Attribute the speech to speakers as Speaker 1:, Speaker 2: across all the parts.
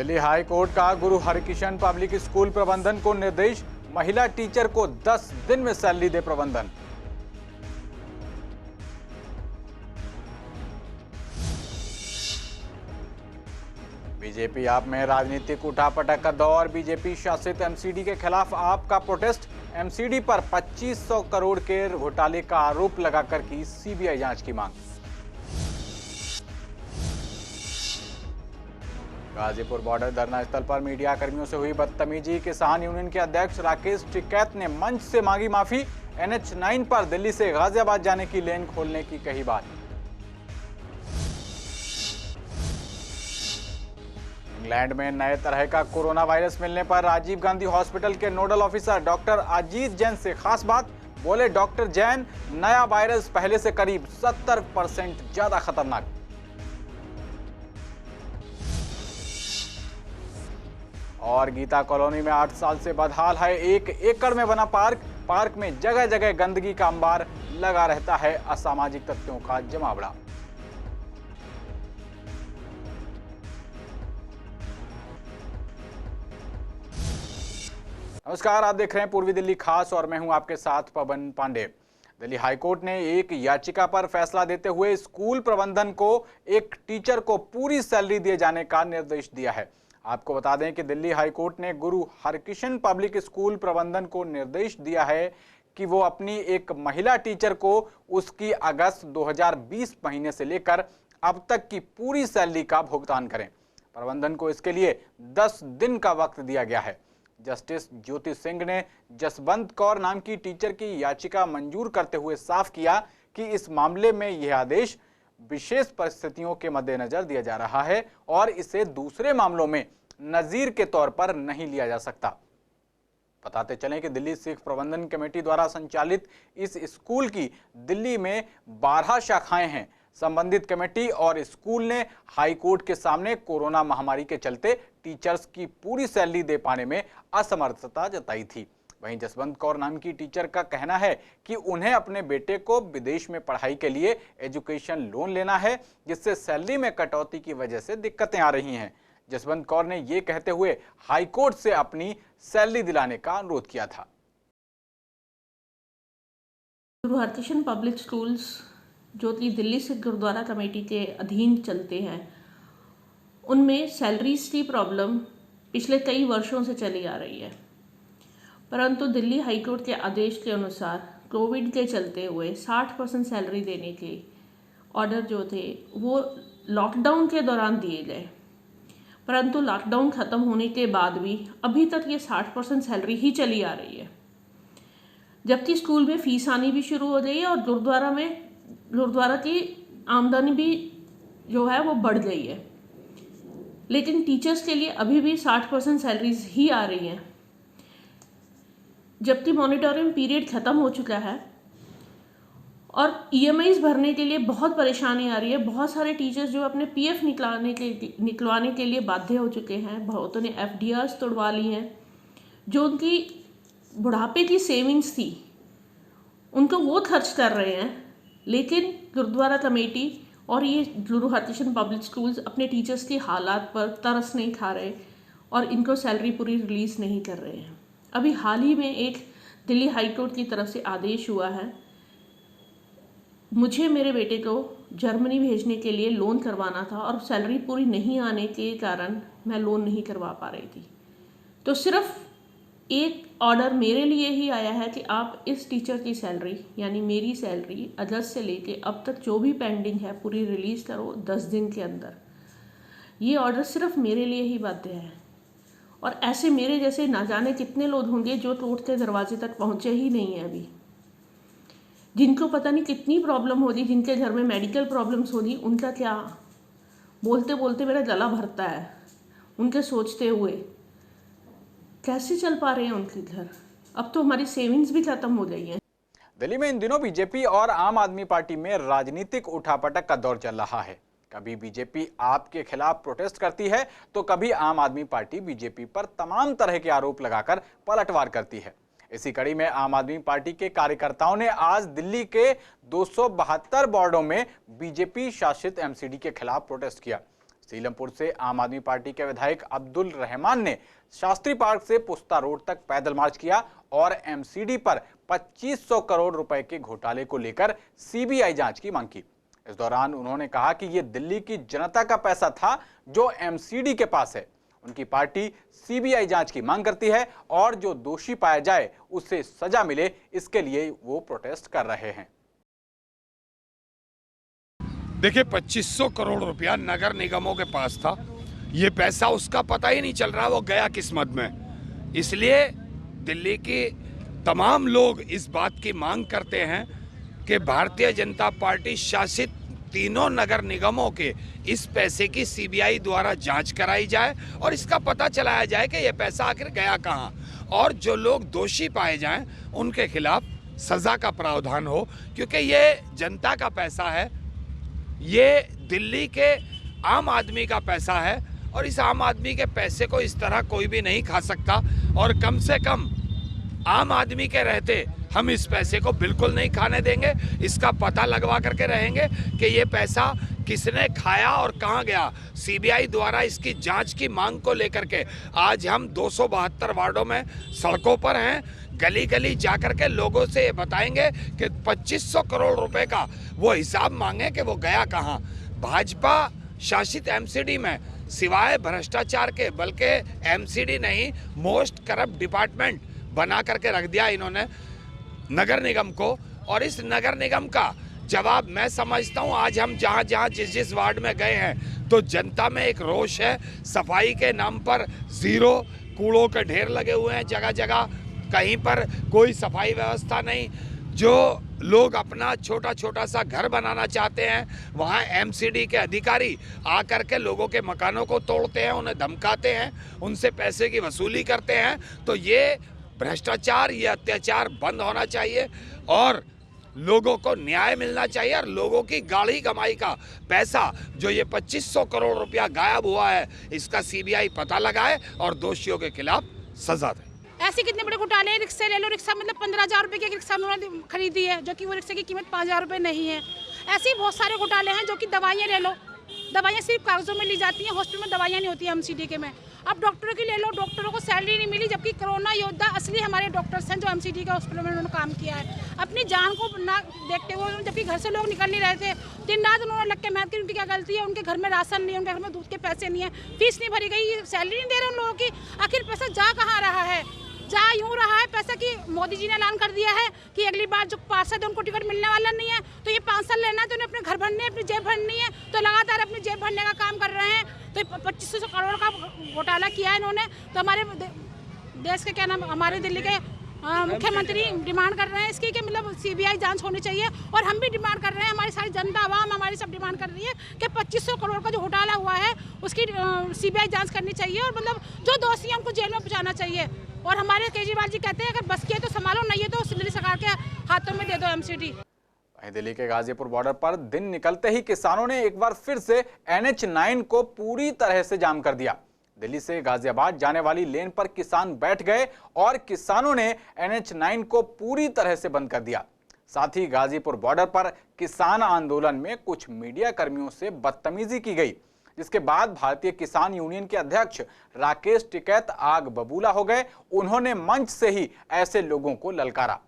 Speaker 1: Delhi high court का गुरु Harkishan public school प्रबंधन को निर्देश, महिला टीचर को 10 दिन में सैलरी दे प्रबंधन। बीजेपी आप में राजनीतिक उठापटक का दौर, बीजेपी शासित एमसीडी के खिलाफ आपका प्रोटेस्ट, एमसीडी पर 2500 करोड़ के घोटाले का आरोप लगाकर की सीबीआई जांच की मांग। गाजीपुर बॉर्डर धरना स्थल पर मीडिया कर्मियों से हुई बदतमीजी, किसान यूनियन के अध्यक्ष राकेश टिकैत ने मंच से मांगी माफी, NH9 पर दिल्ली से गाजियाबाद जाने की लेन खोलने की कही बात। इंग्लैंड में नए तरह का कोरोना वायरस मिलने पर राजीव गांधी हॉस्पिटल के nodal officer doctor Ajit Jain से खास बात, बोले डॉक्टर जैन, नया वायरस पहले से करीब 70% ज्यादा खतरनाक। और गीता कॉलोनी में 8 साल से बदहाल है 1 एकड़ में बना पार्क में जगह जगह गंदगी का अंबार, लगा रहता है असामाजिक तत्वों का जमावड़ा। नमस्कार, आप देख रहे हैं पूर्वी दिल्ली खास और मैं हूं आपके साथ पवन पांडे। दिल्ली हाईकोर्ट ने एक याचिका पर फैसला देते हुए स्कूल प्रबंधन को एक टीचर को पूरी सैलरी दिए जाने का निर्देश दिया है। आपको बता दें कि दिल्ली हाईकोर्ट ने गुरु हरकिशन पब्लिक स्कूल प्रबंधन को निर्देश दिया है कि वो अपनी एक महिला टीचर को उसकी अगस्त 2020 महीने से लेकर अब तक की पूरी सैलरी का भुगतान करें। प्रबंधन को इसके लिए 10 दिन का वक्त दिया गया है। जस्टिस ज्योति सिंह ने जसवंत कौर नाम की टीचर की याचिका मंजूर करते हुए साफ किया कि इस मामले में यह आदेश विशेष परिस्थितियों के मद्देनजर दिया जा रहा है और इसे दूसरे मामलों में नजीर के तौर पर नहीं लिया जा सकता। बताते चलें कि दिल्ली सिख प्रबंधन कमेटी द्वारा संचालित इस स्कूल की दिल्ली में 12 शाखाएं हैं। संबंधित कमेटी और स्कूल ने हाई कोर्ट के सामने कोरोना महामारी के चलते टीचर्स की पूरी सैलरी दे पाने में असमर्थता जताई थी। वहीं जसवंत कौर नाम की टीचर का कहना है कि उन्हें अपने बेटे को विदेश में पढ़ाई के लिए एजुकेशन लोन लेना है, जिससे सैलरी में कटौती की वजह से दिक्कतें आ रही हैं। जसवंत कौर ने ये कहते हुए हाईकोर्ट से अपनी सैलरी दिलाने का अनुरोध किया था।
Speaker 2: गुरु हरकिशन पब्लिक स्कूल्स जो कि दिल्ली सिख गुरुद्वारा कमेटी के अधीन चलते हैं, उनमें सैलरीज की प्रॉब्लम पिछले कई वर्षों से चली आ रही है, परंतु दिल्ली हाईकोर्ट के आदेश के अनुसार कोविड के चलते हुए 60% सैलरी देने के ऑर्डर जो थे वो लॉकडाउन के दौरान दिए गए, परंतु लॉकडाउन ख़त्म होने के बाद भी अभी तक ये 60% सैलरी ही चली आ रही है। जबकि स्कूल में फीस आनी भी शुरू हो गई है और गुरुद्वारा की आमदनी भी जो है वो बढ़ गई है, लेकिन टीचर्स के लिए अभी भी 60% सैलरीज ही आ रही हैं। जबकि मॉनिटरिंग पीरियड ख़त्म हो चुका है और EMIs भरने के लिए बहुत परेशानी आ रही है। बहुत सारे टीचर्स जो अपने PF निकलवाने के लिए बाध्य हो चुके हैं, बहुतों ने FDRs तोड़वा ली हैं। जो उनकी बुढ़ापे की सेविंग्स थी उनको वो खर्च कर रहे हैं, लेकिन गुरुद्वारा कमेटी और ये गुरु हरकिशन पब्लिक स्कूल्स अपने टीचर्स की हालात पर तरस नहीं खा रहे और इनको सैलरी पूरी रिलीज़ नहीं कर रहे हैं। अभी हाल ही में एक दिल्ली हाईकोर्ट की तरफ से आदेश हुआ है, मुझे मेरे बेटे को जर्मनी भेजने के लिए लोन करवाना था और सैलरी पूरी नहीं आने के कारण मैं लोन नहीं करवा पा रही थी। तो सिर्फ एक ऑर्डर मेरे लिए ही आया है कि आप इस टीचर की सैलरी यानी मेरी सैलरी अगस्त से लेके अब तक जो भी पेंडिंग है पूरी रिलीज़ करो 10 दिन के अंदर। ये ऑर्डर सिर्फ मेरे लिए ही बाध्य है और ऐसे मेरे जैसे ना जाने कितने लोग होंगे जो कोर्ट के दरवाजे तक पहुँचे ही नहीं है अभी, जिनको पता नहीं कितनी प्रॉब्लम होगी, जिनके घर में मेडिकल प्रॉब्लम्स होगी, उनका क्या, बोलते बोलते मेरा गला भरता है उनके सोचते हुए। कैसे चल पा रहे हैं उनके घर? अब तो हमारी सेविंग्स भी खत्म हो गई हैं।
Speaker 1: दिल्ली में इन दिनों बीजेपी और आम आदमी पार्टी में राजनीतिक उठापटक का दौर चल रहा है। कभी बीजेपी आप के खिलाफ प्रोटेस्ट करती है तो कभी आम आदमी पार्टी बीजेपी पर तमाम तरह के आरोप लगाकर पलटवार करती है। इसी कड़ी में आम आदमी पार्टी के कार्यकर्ताओं ने आज दिल्ली के 272 वार्डों में बीजेपी शासित एमसीडी के खिलाफ प्रोटेस्ट किया। सीलमपुर से आम आदमी पार्टी के विधायक अब्दुल रहमान ने शास्त्री पार्क से पुस्ता रोड तक पैदल मार्च किया और एमसीडी पर 2500 करोड़ रुपए के घोटाले को लेकर सीबीआई जांच की मांग की। इस दौरान उन्होंने कहा कि ये दिल्ली की जनता का पैसा था जो एमसीडी के पास है। उनकी पार्टी सीबीआई जांच की मांग करती है और जो दोषी पाया जाए उसे सजा मिले, इसके लिए वो प्रोटेस्ट कर रहे हैं।
Speaker 3: देखिए, 2500 करोड़ रुपया नगर निगमों के पास था। ये पैसा उसका पता ही नहीं चल रहा वो गया किस मद में। इसलिए दिल्ली के तमाम लोग इस बात की मांग करते हैं कि भारतीय जनता पार्टी शासित तीनों नगर निगमों के इस पैसे की सीबीआई द्वारा जांच कराई जाए और इसका पता चलाया जाए कि यह पैसा आखिर गया कहां, और जो लोग दोषी पाए जाएं उनके खिलाफ सजा का प्रावधान हो, क्योंकि ये जनता का पैसा है, ये दिल्ली के आम आदमी का पैसा है और इस आम आदमी के पैसे को इस तरह कोई भी नहीं खा सकता। और कम से कम आम आदमी के रहते हम इस पैसे को बिल्कुल नहीं खाने देंगे। इसका पता लगवा करके रहेंगे कि ये पैसा किसने खाया और कहां गया। सीबीआई द्वारा इसकी जांच की मांग को लेकर के आज हम 272 वार्डों में सड़कों पर हैं। गली गली जाकर के लोगों से ये बताएंगे कि 2500 करोड़ रुपए का वो हिसाब मांगे कि वो गया कहां। भाजपा शासित एमसीडी में सिवाय भ्रष्टाचार के बल्कि एमसीडी नहीं, मोस्ट करप्ट डिपार्टमेंट बना करके रख दिया इन्होंने नगर निगम को। और इस नगर निगम का जवाब मैं समझता हूं, आज हम जहां जहां जिस वार्ड में गए हैं तो जनता में एक रोष है। सफाई के नाम पर जीरो, कूड़ों के ढेर लगे हुए हैं जगह जगह, कहीं पर कोई सफाई व्यवस्था नहीं। जो लोग अपना छोटा छोटा सा घर बनाना चाहते हैं वहाँ एमसीडी के अधिकारी आकर के लोगों के मकानों को तोड़ते हैं, उन्हें धमकाते हैं, उनसे पैसे की वसूली करते हैं। तो ये भ्रष्टाचार, ये अत्याचार बंद होना चाहिए और लोगों को न्याय मिलना चाहिए। और लोगों की गाढ़ी कमाई का पैसा जो ये 2500 करोड़ रुपया गायब हुआ है, इसका सीबीआई पता लगाए और दोषियों के खिलाफ सजा दे।
Speaker 4: ऐसे कितने बड़े घोटाले हैं। रिक्शे ले लो, रिक्शा मतलब 15,000 रुपये की एक रिक्शा उन्होंने खरीदी है, जो कि वो रिक्शे की कीमत 5,000 रुपये नहीं है। ऐसे ही बहुत सारे घोटाले हैं। जो कि दवाइयाँ ले लो, दवाइयाँ सिर्फ कागजों में ली जाती हैं, हॉस्पिटल में दवाइयाँ नहीं होती हैं एमसीडी के में। अब डॉक्टरों की ले लो, डॉक्टरों को सैलरी नहीं मिली, जबकि कोरोना योद्धा असली हमारे डॉक्टर्स हैं जो एमसीडी के हॉस्पिटल में उन्होंने काम किया है। अपनी जान को ना देखते हुए, जबकि घर से लोग निकल नहीं रहे थे, दिन रात उन्होंने लग के मेहनत की। उनकी क्या गलती है? उनके घर में राशन नहीं है, उनके घर में दूध के पैसे नहीं है, फीस नहीं भरी गई, सैलरी नहीं दे रहे उन लोगों की। आखिर पैसा जा कहाँ रहा है? जा यूँ रहा है पैसा कि मोदी जी ने ऐलान कर दिया है कि अगली बार जो पार्षद है उनको टिकट मिलने वाला नहीं है। तो ये 5 साल लेना है तो उन्हें अपने घर भरने, अपनी जेब भरनी है, तो लगातार अपनी जेब भरने का काम कर रहे हैं। तो 2500 करोड़ का घोटाला किया है इन्होंने। तो हमारे देश के क्या नाम, हमारे दिल्ली के मुख्यमंत्री डिमांड कर रहे हैं इसकी कि मतलब सीबीआई जांच होनी चाहिए। और हम भी डिमांड कर रहे हैं, हमारी सारी जनता आवाम हमारी सब डिमांड कर रही है कि 2500 करोड़ का जो घोटाला हुआ है उसकी सीबीआई जांच करनी चाहिए और मतलब जो दोषी है उनको जेल में पहुंचाना चाहिए। और हमारे केजरीवाल जी कहते हैं अगर बस किया तो संभालो, नहीं है तो दिल्ली सरकार के हाथों में दे दो एमसीडी।
Speaker 1: दिल्ली के गाजीपुर बॉर्डर पर दिन निकलते ही किसानों ने एक बार फिर से NH9 को पूरी तरह से जाम कर दिया। दिल्ली से गाजियाबाद जाने वाली लेन पर किसान बैठ गए और किसानों ने NH9 को पूरी तरह से बंद कर दिया। साथ ही गाजीपुर बॉर्डर पर किसान आंदोलन में कुछ मीडिया कर्मियों से बदतमीजी की गई, जिसके बाद भारतीय किसान यूनियन के अध्यक्ष राकेश टिकैत आग बबूला हो गए। उन्होंने मंच से ही ऐसे लोगों को ललकारा।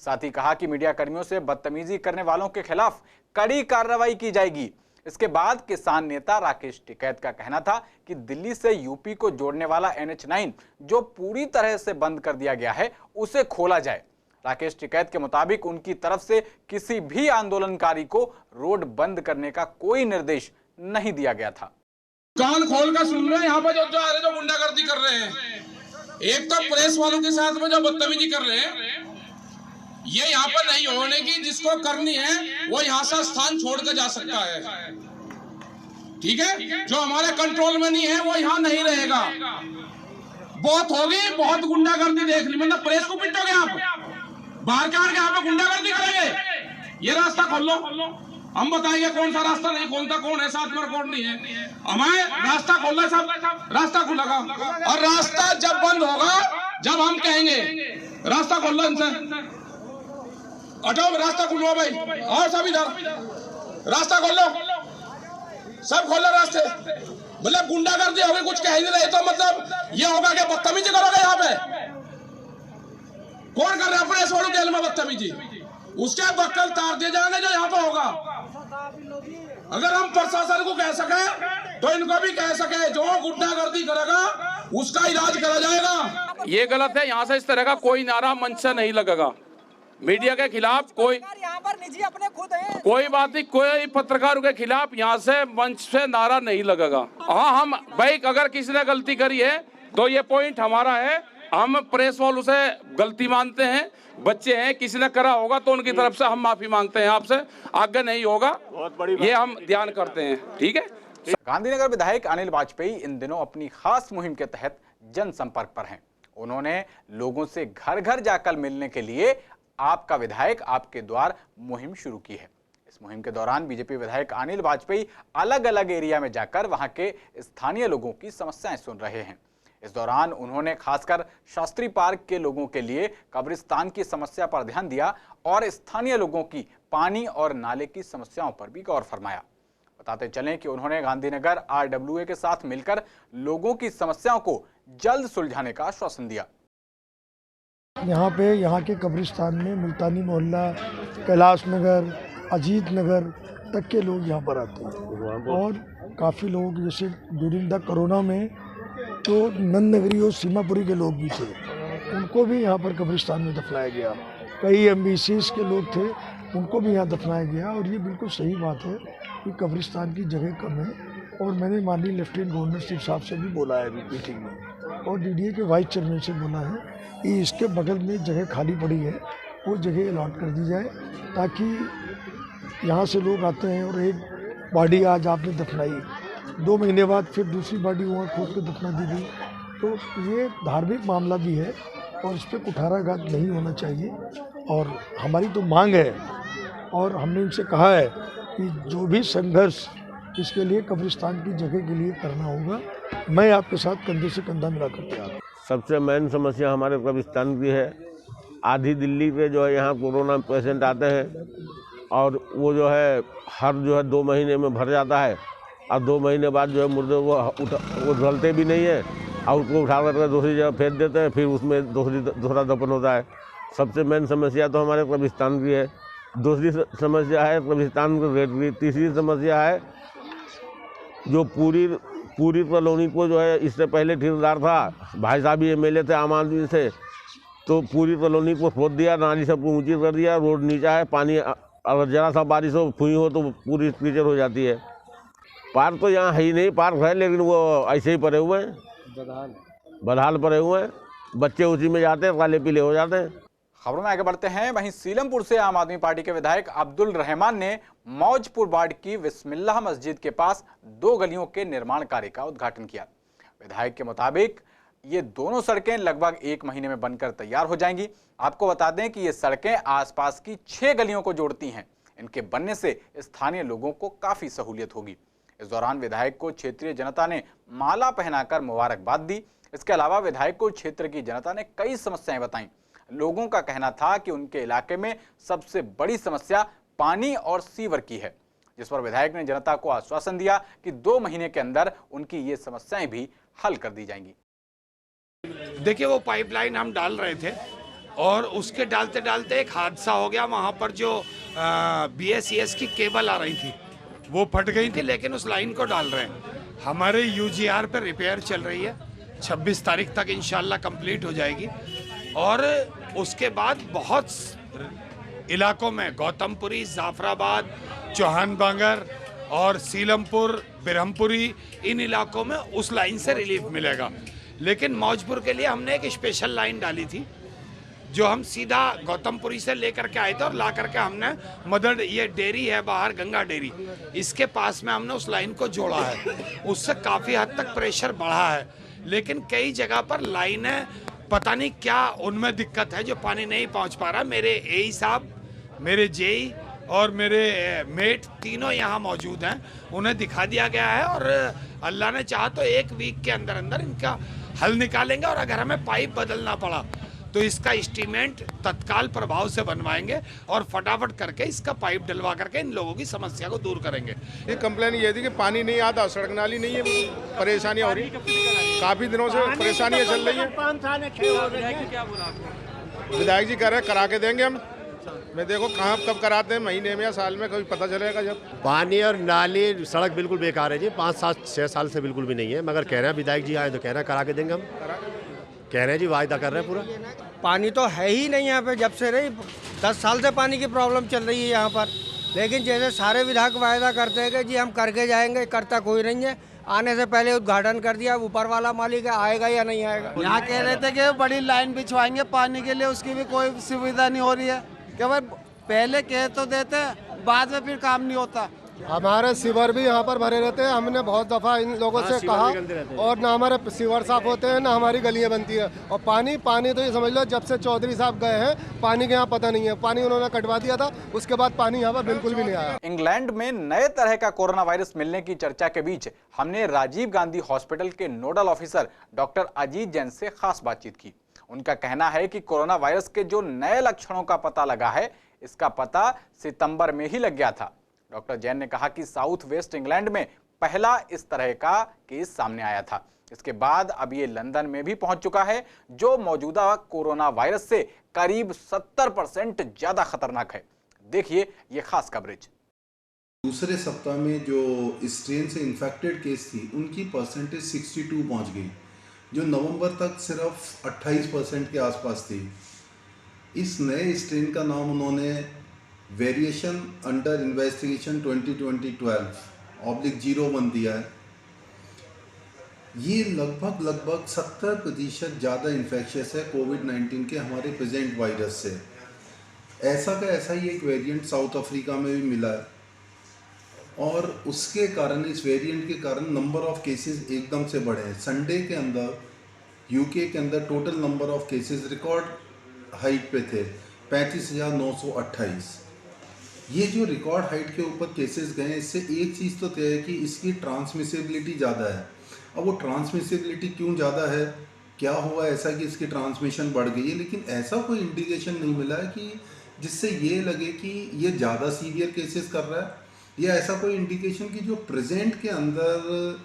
Speaker 1: साथ ही कहा कि मीडिया कर्मियों से बदतमीजी करने वालों के खिलाफ कड़ी कार्रवाई की जाएगी। इसके बाद किसान नेता राकेश टिकैत का कहना था कि दिल्ली से यूपी को जोड़ने वाला NH9 जो पूरी तरह से बंद कर दिया गया है उसे खोला जाए। राकेश टिकैत के मुताबिक उनकी तरफ से किसी भी आंदोलनकारी को रोड बंद करने का कोई निर्देश नहीं दिया गया था।
Speaker 5: कान खोल कर सुन रहे हैं यहाँ पर जो आ रहे, जो गुंडागर्दी कर रहे हैं। एक तो प्रेस वालों के साथ में जो बदतमीजी कर रहे हैं, ये यहाँ पर नहीं होने की। जिसको करनी है वो यहाँ से स्थान छोड़कर जा सकता है, ठीक है। जो हमारे कंट्रोल में नहीं है वो यहाँ नहीं रहेगा। बहुत होगी, बहुत गुंडागर्दी देख ली। मतलब प्रेस को पिटोगे आप, बाहर के आके यहाँ पे गुंडागर्दी करेंगे। ये रास्ता खोल लो, हम बताएंगे कौन सा रास्ता नहीं खोलता, कौन है साथ में कौन नहीं है। हमें रास्ता खोलना है, सब रास्ता खुलेगा। और रास्ता जब बंद होगा, जब हम कहेंगे रास्ता खोल लो, इनसे हटाओ, रास्ता खुलवा भाई। और सब इधर रास्ता खोल लो, सब खोल लो रास्ते। मतलब गुंडागर्दी होगी, कुछ कह नहीं रहे तो मतलब ये होगा कि बदतमीजी करोगे यहाँ पे? कौन कर रहा है अपने सोनू जेल में बदतमीजी? उसके बक्कल तार दिए जाएंगे जो यहाँ पे होगा। अगर हम प्रशासन को कह सके तो इनको भी कह सके, जो गुंडागर्दी करेगा उसका इलाज करा जाएगा।
Speaker 6: ये गलत है। यहाँ से इस तरह का कोई नारा मंच से नहीं लगेगा। मीडिया के खिलाफ कोई
Speaker 7: यहाँ पर निजी अपने खुद है,
Speaker 6: कोई बात नहीं, कोई पत्रकारों के खिलाफ यहाँ से मंच से नारा नहीं लगेगा। हाँ, हम भाई अगर किसी ने गलती करी है तो ये पॉइंट हमारा है, हम प्रेस वालों से गलती मानते हैं, बच्चे हैं, किसी ने करा होगा तो उनकी तरफ से हम माफी मांगते हैं, आपसे आगे नहीं होगा, ये हम ध्यान करते हैं। ठीक है।
Speaker 1: गांधीनगर विधायक अनिल वाजपेयी इन दिनों अपनी खास मुहिम के तहत जनसंपर्क पर हैं। उन्होंने लोगों से घर घर जाकर मिलने के लिए आपका विधायक आपके द्वार मुहिम शुरू की है। इस मुहिम के दौरान बीजेपी विधायक अनिल वाजपेयी अलग अलग एरिया में जाकर वहां के स्थानीय लोगों की समस्याएं सुन रहे हैं। इस दौरान उन्होंने खासकर शास्त्री पार्क के लोगों के लिए कब्रिस्तान की समस्या पर ध्यान दिया और स्थानीय लोगों की पानी और नाले की समस्याओं पर भी गौर फरमाया। बताते चलें कि उन्होंने गांधीनगर RWA के साथ मिलकर लोगों की समस्याओं को जल्द सुलझाने का आश्वासन दिया।
Speaker 8: यहाँ के कब्रिस्तान में मुल्तानी मोहल्ला, कैलाश नगर, अजीत नगर तक के लोग यहाँ पर आते हैं और काफ़ी लोग, जैसे ड्यूरिंग द कोरोना में तो नंद नगरी और सीमापुरी के लोग भी थे, उनको भी यहाँ पर कब्रिस्तान में दफनाया गया। कई MBCs के लोग थे, उनको भी यहाँ दफनाया गया। और ये बिल्कुल सही बात है कि कब्रिस्तान की जगह कम है और मैंने माननीय लेफ्टिनेंट गवर्नर चीफ साहब से भी बोला है अभी मीटिंग में, और DDA के वाइस चेयरमैन से बोला है कि इसके बगल में जगह खाली पड़ी है, वो जगह अलॉट कर दी जाए, ताकि यहाँ से लोग आते हैं और एक बॉडी आज आपने दफनाई, 2 महीने बाद फिर दूसरी बॉडी वहाँ खोद के दफना दी गई, तो ये धार्मिक मामला भी है और इस पर कुठाराघात नहीं होना चाहिए। और हमारी तो मांग है और हमने इनसे कहा है कि जो भी संघर्ष इसके लिए कब्रिस्तान की जगह के लिए करना होगा, मैं आपके साथ कंधे से कंधा मिला कर तैयार हूँ।
Speaker 9: सबसे मेन समस्या हमारे कब्रिस्तान की है। आधी दिल्ली पे जो है यहाँ कोरोना पेशेंट आते हैं और वो जो है हर 2 महीने में भर जाता है और 2 महीने बाद जो है मुर्दे वो ढलते भी नहीं है और उसको उठा कर दूसरी जगह फेंक देते हैं, फिर उसमें दूसरा दफन होता है। सबसे मेन समस्या तो हमारे कब्रिस्तान की है। दूसरी समस्या है कब्रिस्तान की रेट की। तीसरी समस्या है जो पूरी कॉलोनी को जो है, इससे पहले ठेकेदार था, भाई साहब ही MLA थे आम आदमी से, तो पूरी कॉलोनी को खोद दिया, नाली सबको ऊंची कर दिया, रोड नीचा है, पानी अगर जरा सा बारिश हो फुई हो तो पूरी कीचड़ हो जाती है। पार्क तो यहाँ है ही नहीं, पार्क है लेकिन वो ऐसे ही पड़े हुए हैं, बदहाल पड़े हुए हैं, बच्चे उसी में जाते हैं, काले पीले हो जाते हैं।
Speaker 1: खबरों में आगे बढ़ते हैं। वहीं सीलमपुर से आम आदमी पार्टी के विधायक अब्दुल रहमान ने मौजपुर वार्ड की बिस्मिल्लाह मस्जिद के पास 2 गलियों के निर्माण कार्य का उद्घाटन किया। विधायक के मुताबिक ये दोनों सड़कें लगभग 1 महीने में बनकर तैयार हो जाएंगी। आपको बता दें कि ये सड़कें आसपास की 6 गलियों को जोड़ती हैं। इनके बनने से स्थानीय लोगों को काफी सहूलियत होगी। इस दौरान विधायक को क्षेत्रीय जनता ने माला पहनाकर मुबारकबाद दी। इसके अलावा विधायक को क्षेत्र की जनता ने कई समस्याएं बताईं। लोगों का कहना था कि उनके इलाके में सबसे बड़ी समस्या पानी और सीवर की है, जिस पर विधायक ने जनता को आश्वासन दिया कि 2 महीने के अंदर उनकी ये समस्याएं भी हल कर दी जाएंगी।
Speaker 3: देखिए, वो पाइपलाइन हम डाल रहे थे और उसके डालते डालते एक हादसा हो गया। वहाँ पर जो BSES की केबल आ रही थी वो फट गई थी, लेकिन उस लाइन को डाल रहे हैं। हमारे UGR पर रिपेयर चल रही है, 26 तारीख तक इंशाल्लाह कंप्लीट हो जाएगी। और उसके बाद बहुत इलाकों में गौतमपुरी, जाफराबाद, चौहान बांगर और सीलमपुर, बिरहमपुरी, इन इलाकों में उस लाइन से रिलीफ मिलेगा। लेकिन मौजपुर के लिए हमने एक स्पेशल लाइन डाली थी जो हम सीधा गौतमपुरी से लेकर के आए थे और ला करके हमने मदर, ये डेयरी है बाहर गंगा डेयरी, इसके पास में हमने उस लाइन को जोड़ा है। उससे काफ़ी हद तक प्रेशर बढ़ा है, लेकिन कई जगह पर लाइनें पता नहीं क्या उनमें दिक्कत है जो पानी नहीं पहुंच पा रहा। मेरे AE साहब, मेरे JE और मेरे मेट तीनों यहाँ मौजूद हैं, उन्हें दिखा दिया गया है और अल्लाह ने चाहा तो 1 वीक के अंदर अंदर इनका हल निकालेंगे। और अगर हमें पाइप बदलना पड़ा तो इसका एस्टीमेट तत्काल प्रभाव से बनवाएंगे और फटाफट करके इसका पाइप डलवा करके इन लोगों की समस्या को दूर करेंगे।
Speaker 10: ये कंप्लेन ये थी कि पानी नहीं आता, सड़क नाली नहीं है, परेशानी हो रही, काफी दिनों से परेशानियां चल रही है। विधायक जी कह रहे हैं करा के देंगे हम, मैं देखो कहाँ कब कराते हैं, महीने में या साल में, कभी पता चलेगा जब।
Speaker 11: पानी और नाली सड़क बिल्कुल बेकार है जी, 5 7 6 साल से बिल्कुल भी नहीं है, मगर कह रहे हैं विधायक जी आए तो कह रहे हैं करा के देंगे हम, कह रहे हैं जी वायदा कर रहे हैं पूरा।
Speaker 7: पानी तो है ही नहीं यहाँ पे, जब से नहीं 10 साल से पानी की प्रॉब्लम चल रही है यहाँ पर। लेकिन जैसे सारे विधायक वायदा करते हैं कि जी हम करके जाएंगे, करता कोई नहीं है। आने से पहले उद्घाटन कर दिया, ऊपर वाला मालिक आएगा या नहीं आएगा।
Speaker 12: यहाँ कह रहे थे कि बड़ी लाइन बिछवाएंगे पानी के लिए, उसकी भी कोई सुविधा नहीं हो रही है। कि भाई पहले कह तो देते, बाद में फिर काम नहीं होता।
Speaker 10: हमारे सीवर भी यहाँ पर भरे रहते हैं, हमने बहुत दफ़ा इन लोगों से कहा, और ना हमारे सीवर साफ होते हैं ना हमारी गलियाँ बनती है। और पानी तो ये समझ लो जब से चौधरी साहब गए हैं पानी के यहाँ पता नहीं है, पानी उन्होंने कटवा दिया था, उसके बाद पानी यहाँ पर बिल्कुल भी नहीं आया।
Speaker 1: इंग्लैंड में नए तरह का कोरोना वायरस मिलने की चर्चा के बीच हमने राजीव गांधी हॉस्पिटल के nodal officer doctor Ajit Jain से खास बातचीत की। उनका कहना है कि कोरोना वायरस के जो नए लक्षणों का पता लगा है, इसका पता सितंबर में ही लग गया था। डॉक्टर जैन ने कहा कि साउथ वेस्ट इंग्लैंड में पहला इस तरह का केस सामने आया था। इसके बाद अब ये लंदन में भी पहुंच चुका है, जो मौजूदा कोरोना वायरस से करीब 70% ज्यादा खतरनाक है। देखिए ये खास कवरेज।
Speaker 13: दूसरे सप्ताह में जो स्ट्रेन से इन्फेक्टेड केस थी, उनकी परसेंटेज 62 पहुंच गई, जो नवंबर तक सिर्फ 28% के आसपास थी। इस नए स्ट्रेन का नाम उन्होंने वेरिएशन अंडर इन्वेस्टिगेशन 2020-12/01 दिया है। ये लगभग 70% ज़्यादा इन्फेक्शियस है कोविड-19 के हमारे प्रेजेंट वायरस से। ऐसा का ऐसा ही एक वेरिएंट साउथ अफ्रीका में भी मिला है, और उसके कारण, इस वेरिएंट के कारण नंबर ऑफ केसेस एकदम से बढ़े हैं। संडे के अंदर यूके के अंदर total number of cases record height पे थे, 35,928। ये जो रिकॉर्ड हाइट के ऊपर केसेस गए, इससे एक चीज़ तो तय है कि इसकी ट्रांसमिसिबिलिटी ज़्यादा है। अब वो ट्रांसमिसिबिलिटी क्यों ज़्यादा है, क्या हुआ ऐसा कि इसकी ट्रांसमिशन बढ़ गई है, लेकिन ऐसा कोई इंडिकेशन नहीं मिला है कि जिससे ये लगे कि ये ज़्यादा सीवियर केसेस कर रहा है, या ऐसा कोई इंडिकेशन कि जो प्रेजेंट के अंदर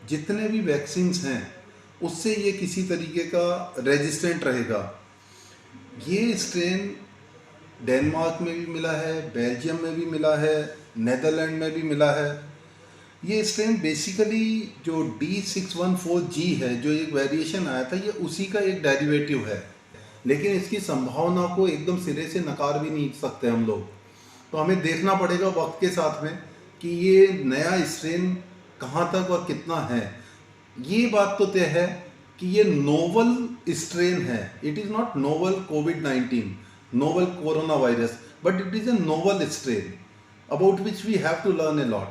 Speaker 13: जितने भी वैक्सीन्स हैं उससे ये किसी तरीके का रेजिस्टेंट रहेगा। ये स्ट्रेन डेनमार्क में भी मिला है, बेल्जियम में भी मिला है, नेदरलैंड में भी मिला है। ये स्ट्रेन बेसिकली जो D614G है, जो एक वेरिएशन आया था, ये उसी का एक डेरिवेटिव है, लेकिन इसकी संभावना को एकदम सिरे से नकार भी नहीं सकते हम लोग। तो हमें देखना पड़ेगा वक्त के साथ में कि ये नया स्ट्रेन कहाँ तक और कितना है। ये बात तो तय है कि ये नोवल स्ट्रेन है। इट इज़ नॉट नोवल कोविड-19, novel corona virus, but it is a novel strain about which we have to learn a lot.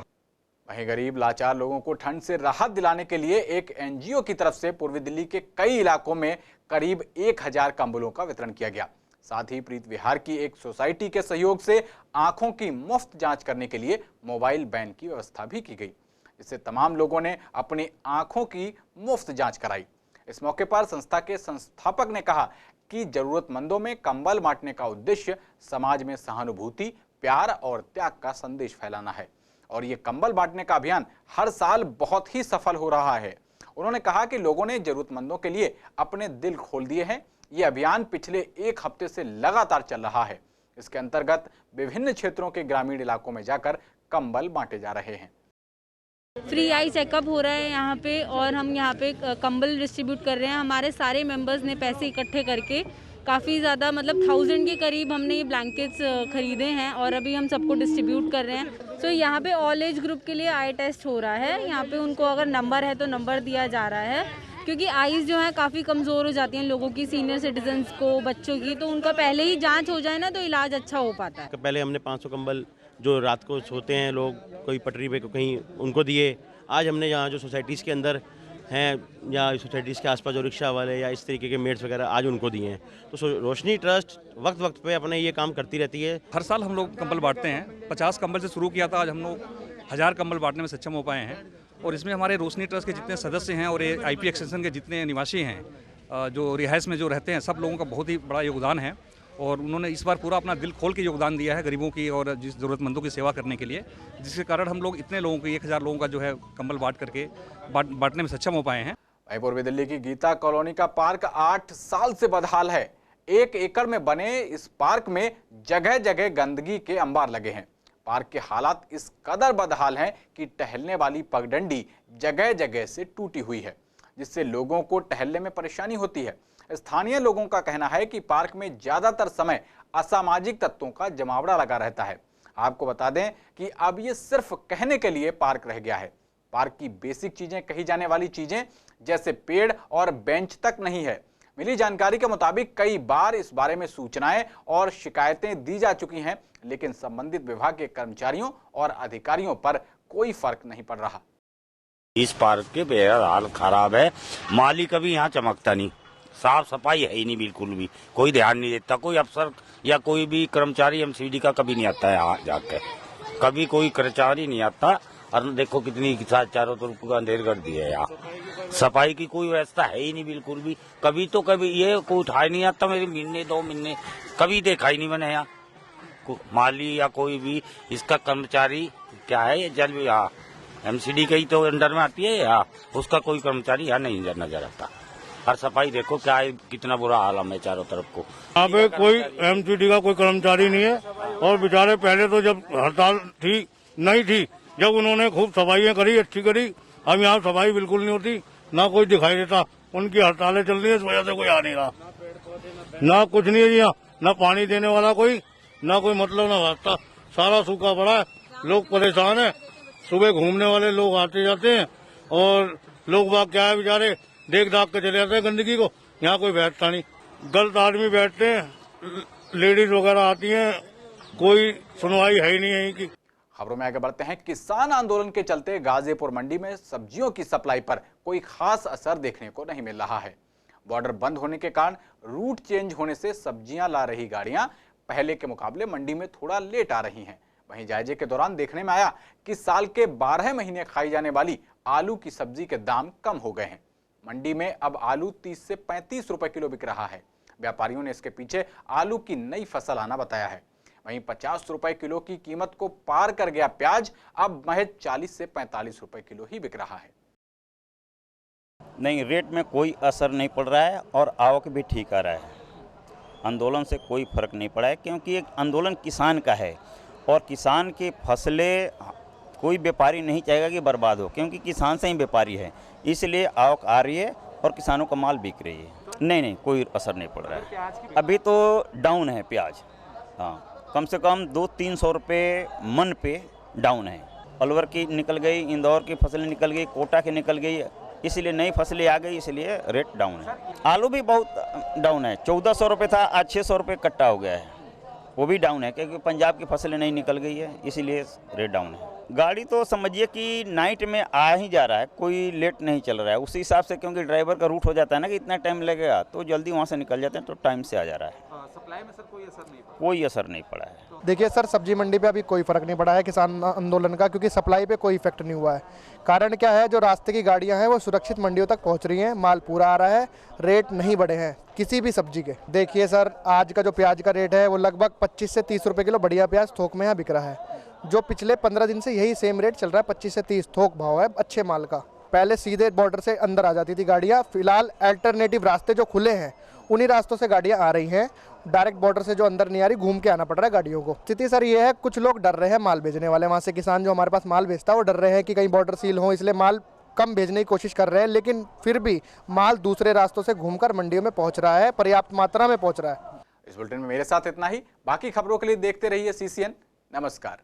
Speaker 1: वहीं गरीब लाचार लोगों को ठंड से राहत दिलाने के लिए एक एनजीओ की तरफ से पूर्वी दिल्ली के कई इलाकों में करीब 1000 कंबलों का वितरण किया गया। साथ ही प्रीत विहार की एक सोसाइटी के सहयोग से आंखों की मुफ्त जांच करने के लिए मोबाइल वैन की व्यवस्था भी की गई, जिससे तमाम लोगों ने अपनी आंखों की मुफ्त जांच कराई। इस मौके पर संस्था के संस्थापक ने कहा कि जरूरतमंदों में कंबल बांटने का उद्देश्य समाज में सहानुभूति, प्यार और त्याग का संदेश फैलाना है, और ये कंबल बांटने का अभियान हर साल बहुत ही सफल हो रहा है। उन्होंने कहा कि लोगों ने जरूरतमंदों के लिए अपने दिल खोल दिए हैं। ये अभियान पिछले 1 हफ्ते से लगातार चल रहा है। इसके अंतर्गत विभिन्न क्षेत्रों के ग्रामीण इलाकों में जाकर कंबल बांटे जा रहे हैं।
Speaker 14: फ्री आई चेकअप हो रहा है यहाँ पे, और हम यहाँ पे कंबल डिस्ट्रीब्यूट कर रहे हैं। हमारे सारे मेंबर्स ने पैसे इकट्ठे करके काफ़ी ज़्यादा, मतलब 1000 के करीब हमने ये ब्लैंकेट्स खरीदे हैं, और अभी हम सबको डिस्ट्रीब्यूट कर रहे हैं। तो यहाँ पे ऑल एज ग्रुप के लिए आई टेस्ट हो रहा है। यहाँ पे उनको अगर नंबर है तो नंबर दिया जा रहा है, क्योंकि आईज़ जो है काफ़ी कमज़ोर हो जाती हैं लोगों की, सीनियर सिटीजन्स को, बच्चों की, तो उनका पहले ही जांच हो जाए ना तो इलाज अच्छा हो पाता है।
Speaker 15: पहले हमने 500 कंबल जो रात को सोते हैं लोग, कोई पटरी पे कहीं, उनको दिए। आज हमने यहाँ जो सोसाइटीज़ के अंदर हैं या सोसाइटीज़ के आसपास जो रिक्शा वाले या इस तरीके के मेट्स वगैरह, आज उनको दिए हैं। तो रोशनी ट्रस्ट वक्त पे अपने ये काम करती रहती है।
Speaker 16: हर साल हम लोग कंबल बांटते हैं। 50 कंबल से शुरू किया था, आज हम लोग 1000 कंबल बांटने में सक्षम हो पाए हैं। और इसमें हमारे रोशनी ट्रस्ट के जितने सदस्य हैं और आईपी एक्सटेंशन के जितने निवासी हैं, जो रिहाइश में जो रहते हैं, सब लोगों का बहुत ही बड़ा योगदान है और उन्होंने इस बार पूरा अपना दिल खोल के योगदान दिया है गरीबों की और जिस ज़रूरतमंदों की सेवा करने के लिए, जिसके कारण हम लोग इतने लोगों को 1000 लोगों का जो है कंबल बांटने में सक्षम हो पाए हैं।
Speaker 1: पूर्वी दिल्ली की गीता कॉलोनी का पार्क 8 साल से बदहाल है। 1 एकड़ में बने इस पार्क में जगह जगह गंदगी के अंबार लगे हैं। पार्क के हालात इस कदर बदहाल हैं कि टहलने वाली पगडंडी जगह जगह से टूटी हुई है, जिससे लोगों को टहलने में परेशानी होती है। स्थानीय लोगों का कहना है कि पार्क में ज्यादातर समय असामाजिक तत्वों का जमावड़ा लगा रहता है। आपको बता दें कि अब ये सिर्फ कहने के लिए पार्क रह गया है। पार्क की बेसिक चीजें कही जाने वाली चीजें जैसे पेड़ और बेंच तक नहीं है। मिली जानकारी के मुताबिक कई बार इस बारे में सूचनाएं और शिकायतें दी जा चुकी हैं, लेकिन संबंधित विभाग के कर्मचारियों और अधिकारियों पर कोई फर्क नहीं पड़ रहा।
Speaker 17: इस पार्क के बेहद हाल खराब है। माली कभी यहाँ चमकता नहीं, साफ सफाई है ही नहीं, बिल्कुल भी कोई ध्यान नहीं देता। कोई अफसर या कोई भी कर्मचारी एमसीडी का कभी नहीं आता है यहाँ जाकर, कभी कोई कर्मचारी नहीं आता। और देखो कितनी चारों तरफ अंधेर कर दिया है। यहाँ सफाई की कोई व्यवस्था है ही नहीं बिल्कुल भी। कभी तो कभी ये कोई उठाए नहीं आता, मेरे महीने 2 महीने कभी देखा ही नहीं मैंने यहाँ। माली या कोई भी इसका कर्मचारी क्या है, ये जल यहाँ एमसीडी के ही तो अंडर में आती है यहाँ, उसका कोई कर्मचारी यहाँ नहीं नजर आता। और सफाई देखो क्या है, कितना बुरा हाल है चारों तरफ को।
Speaker 18: यहाँ पे कोई एमसीडी का कोई कर्मचारी नहीं है। और बेचारे पहले तो जब हड़ताल थी नहीं थी, जब उन्होंने खूब सफाइयाँ करी, अच्छी करी, अब यहाँ सफाई बिल्कुल नहीं होती, ना कोई दिखाई देता। उनकी हड़तालें चल रही है, इस वजह से कोई आ नहीं रहा, ना कुछ नहीं है यहाँ, ना पानी देने वाला कोई, ना कोई मतलब ना वास्ता, सारा सूखा पड़ा है। लोग परेशान है। सुबह घूमने वाले लोग आते जाते हैं और लोग बाग क्या है बेचारे देख दाख के चले जाते हैं गंदगी को। यहाँ कोई बैठता नहीं, गलत आदमी बैठते हैं, लेडीज वगैरह आती हैं, कोई सुनवाई है ही नहीं है की।
Speaker 1: खबरों में आगे बढ़ते हैं। किसान आंदोलन के चलते गाजीपुर मंडी में सब्जियों की सप्लाई पर कोई खास असर देखने को नहीं मिल रहा है। बॉर्डर बंद होने के कारण रूट चेंज होने से सब्जियां ला रही गाड़ियां पहले के मुकाबले मंडी में थोड़ा लेट आ रही हैं। वहीं जायजे के दौरान देखने में आया कि साल के 12 महीने खाई जाने वाली आलू की सब्जी के दाम कम हो गए हैं। मंडी में अब आलू 30 से 35 रुपए किलो बिक रहा है। व्यापारियों ने इसके पीछे आलू की नई फसल आना बताया है। वहीं 50 रुपए किलो की कीमत को पार कर गया प्याज अब महज 40 से 45 रुपए किलो ही बिक रहा है।
Speaker 19: नहीं, रेट में कोई असर नहीं पड़ रहा है और आवक भी ठीक आ रहा है। आंदोलन से कोई फर्क नहीं पड़ा है, क्योंकि एक आंदोलन किसान का है और किसान की फसलें कोई व्यापारी नहीं चाहेगा कि बर्बाद हो, क्योंकि किसान से ही व्यापारी है, इसलिए आवक आ रही है और किसानों का माल बिक रही है। नहीं, कोई असर नहीं पड़ रहा है। अभी तो डाउन है प्याज, हाँ, कम से कम 200-300 रुपये मन पे डाउन है। अलवर की निकल गई, इंदौर की फसलें निकल गई, कोटा की निकल गई, इसलिए नई फसलें आ गई, इसलिए रेट डाउन है। आलू भी बहुत डाउन है, 1400 रुपये था, आज 600 रुपये कट्टा हो गया है, वो भी डाउन है, क्योंकि पंजाब की फसलें नहीं निकल गई है, इसीलिए रेट डाउन है। गाड़ी तो समझिए कि नाइट में आ ही जा रहा है, कोई लेट नहीं चल रहा है उसी हिसाब से, क्योंकि ड्राइवर का रूट हो जाता है ना कि इतना टाइम लगेगा, तो जल्दी वहाँ से निकल जाते हैं, तो टाइम से आ जा रहा है।
Speaker 1: सप्लाई में सर कोई असर नहीं पड़ा?
Speaker 19: कोई असर नहीं पड़ा है।
Speaker 20: देखिए सर, सब्जी मंडी पे अभी कोई फर्क नहीं पड़ा है किसान आंदोलन का, क्योंकि सप्लाई पे कोई इफेक्ट नहीं हुआ है। कारण क्या है, जो रास्ते की गाड़ियां हैं वो सुरक्षित मंडियों तक पहुंच रही हैं, माल पूरा आ रहा है, रेट नहीं बढ़े हैं किसी भी सब्जी के। देखिए सर, आज का जो प्याज का रेट है वो लगभग 25 से 30 रुपये किलो बढ़िया प्याज थोक में यहाँ बिक रहा है। जो पिछले 15 दिन से यही सेम रेट चल रहा है, 25 से 30 थोक भाव है अच्छे माल का। पहले सीधे बॉर्डर से अंदर आ जाती थी गाड़ियाँ, फिलहाल अल्टरनेटिव रास्ते जो खुले हैं उन्हीं रास्तों से गाड़ियाँ आ रही हैं। डायरेक्ट बॉर्डर से जो अंदर नहीं आ रही, घूम के आना पड़ रहा है गाड़ियों को। स्थिति सर ये है, कुछ लोग डर रहे हैं माल भेजने वाले, वहाँ से किसान जो हमारे पास माल भेजता है वो डर रहे हैं कि कहीं बॉर्डर सील हो, इसलिए माल कम भेजने की कोशिश कर रहे हैं, लेकिन फिर भी माल दूसरे रास्तों से घूमकर मंडियों में पहुंच रहा है, पर्याप्त मात्रा में पहुंच रहा है।
Speaker 1: इस बुलेटिन में मेरे साथ इतना ही। बाकी खबरों के लिए देखते रहिए CCN। नमस्कार।